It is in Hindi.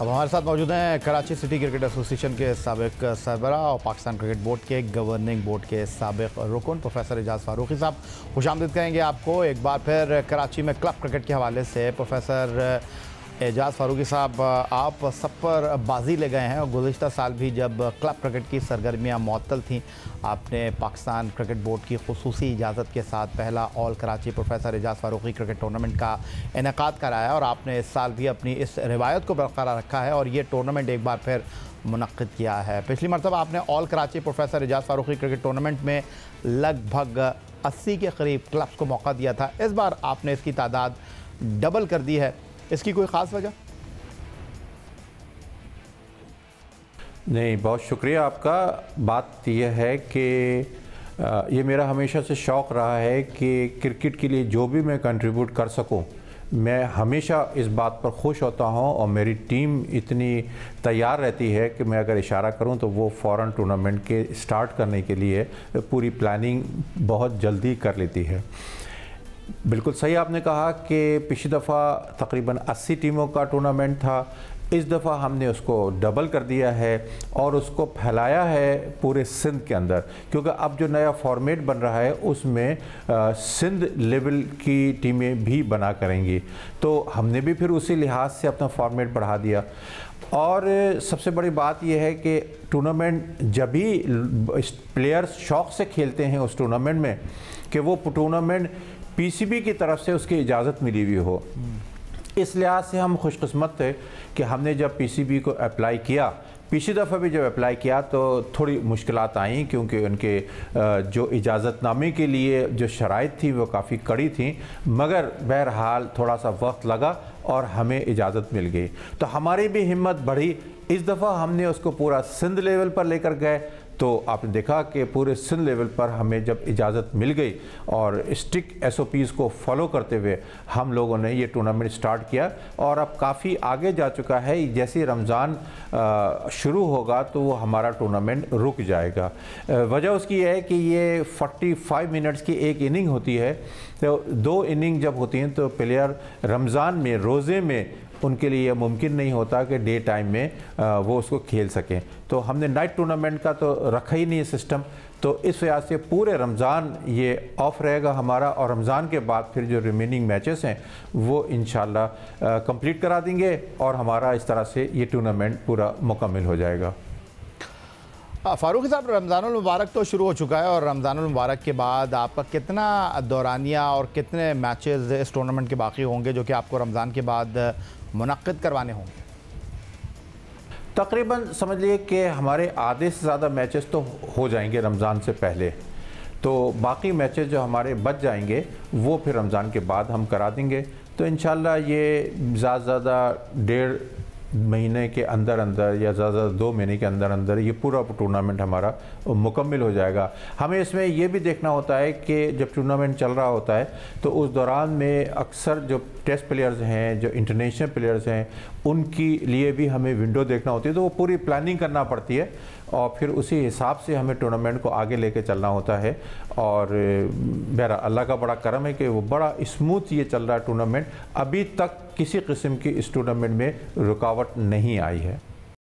अब हमारे साथ मौजूद हैं कराची सिटी क्रिकेट एसोसिएशन के साबिक सरबराह और पाकिस्तान क्रिकेट बोर्ड के गवर्निंग बोर्ड के साबिक रुकन प्रोफेसर एजाज़ फारूकी साहब। खुशामदीद कहेंगे आपको एक बार फिर कराची में क्लब क्रिकेट के हवाले से। प्रोफेसर एजाज़ फारूकी साहब, आप सब पर बाजी ले गए हैं और गुज़िश्ता साल भी जब क्लब क्रिकेट की सरगर्मियाँ मुअत्तल थीं, आपने पाकिस्तान क्रिकेट बोर्ड की खुसूसी इजाज़त के साथ पहला ऑल कराची प्रोफेसर एजाज़ फारूकी क्रिकेट टूर्नामेंट का इनेकाद कराया और आपने इस साल भी अपनी इस रिवायत को बरकरार रखा है और ये टूर्नामेंट एक बार फिर मुनक्किद किया है। पिछली मरतबा आपने ऑल कराची प्रोफेसर एजाज़ फारूकी क्रिकेट टूर्नामेंट में लगभग 80 के करीब क्लब्स को मौका दिया था। इस बार आपने इसकी तादाद डबल कर दी है, इसकी कोई ख़ास वजह? नहीं, बहुत शुक्रिया आपका। बात यह है कि ये मेरा हमेशा से शौक़ रहा है कि क्रिकेट के लिए जो भी मैं कंट्रीब्यूट कर सकूं, मैं हमेशा इस बात पर खुश होता हूं और मेरी टीम इतनी तैयार रहती है कि मैं अगर इशारा करूं तो वो फ़ौरन टूर्नामेंट के स्टार्ट करने के लिए पूरी प्लानिंग बहुत जल्दी कर लेती है। बिल्कुल सही आपने कहा कि पिछली दफ़ा तकरीबन 80 टीमों का टूर्नामेंट था, इस दफ़ा हमने उसको डबल कर दिया है और उसको फैलाया है पूरे सिंध के अंदर, क्योंकि अब जो नया फॉर्मेट बन रहा है उसमें सिंध लेवल की टीमें भी बना करेंगी, तो हमने भी फिर उसी लिहाज से अपना फॉर्मेट बढ़ा दिया। और सबसे बड़ी बात यह है कि टूर्नामेंट जब भी प्लेयर्स शौक़ से खेलते हैं उस टूर्नामेंट में कि वो टूर्नामेंट पीसीबी की तरफ से उसकी इजाज़त मिली हुई हो। इस लिहाज से हम खुशकिस्मत थे कि हमने जब पीसीबी को अप्लाई किया, पिछली दफ़ा भी जब अप्लाई किया तो थोड़ी मुश्किलात आई, क्योंकि उनके जो इजाज़तनामे के लिए जो शराइत थी वो काफ़ी कड़ी थी, मगर बहरहाल थोड़ा सा वक्त लगा और हमें इजाज़त मिल गई। तो हमारी भी हिम्मत बढ़ी। इस दफ़ा हमने उसको पूरा सिंध लेवल पर लेकर गए, तो आपने देखा कि पूरे सिंध लेवल पर हमें जब इजाज़त मिल गई और स्ट्रिक्ट SOPs को फॉलो करते हुए हम लोगों ने ये टूर्नामेंट स्टार्ट किया और अब काफ़ी आगे जा चुका है। जैसे रमज़ान शुरू होगा तो वो हमारा टूर्नामेंट रुक जाएगा। वजह उसकी है कि ये 45 मिनट्स की एक इनिंग होती है, तो 2 इनिंग जब होती हैं तो प्लेयर रमज़ान में रोज़े में उनके लिए मुमकिन नहीं होता कि डे टाइम में वो उसको खेल सकें, तो हमने नाइट टूर्नामेंट का तो रखा ही नहीं सिस्टम। तो इस वजह से पूरे रमज़ान ये ऑफ रहेगा हमारा और रमज़ान के बाद फिर जो रिमेनिंग मैचेस हैं वो इंशाल्लाह कंप्लीट करा देंगे और हमारा इस तरह से ये टूर्नामेंट पूरा मुकम्मल हो जाएगा। फारूकी साहब, रमज़ानुल मुबारक तो शुरू हो चुका है और रमज़ानुल मुबारक के बाद आपका कितना दौरानिया और कितने मैचेस इस टूर्नामेंट के बाकी होंगे जो कि आपको रमज़ान के बाद मुनक्किद करवाने होंगे? तकरीबन समझ लिए कि हमारे आधे से ज़्यादा मैचेस तो हो जाएंगे रमज़ान से पहले, तो बाकी मैचेस जो हमारे बच जाएंगे वो फिर रमज़ान के बाद हम करा देंगे। तो इंशाल्लाह ये ज़्यादा 1.5 महीने के अंदर अंदर या ज़्यादा 2 महीने के अंदर अंदर ये पूरा टूर्नामेंट हमारा मुकम्मल हो जाएगा। हमें इसमें ये भी देखना होता है कि जब टूर्नामेंट चल रहा होता है तो उस दौरान में अक्सर जो टेस्ट प्लेयर्स हैं, जो इंटरनेशनल प्लेयर्स हैं, उनकी लिए भी हमें विंडो देखना होती है, तो वो पूरी प्लानिंग करना पड़ती है और फिर उसी हिसाब से हमें टूर्नामेंट को आगे लेके चलना होता है। और बहरहाल अल्लाह का बड़ा करम है कि वो बड़ा स्मूथ ये चल रहा है टूर्नामेंट, अभी तक किसी किस्म की इस टूर्नामेंट में रुकावट नहीं आई है।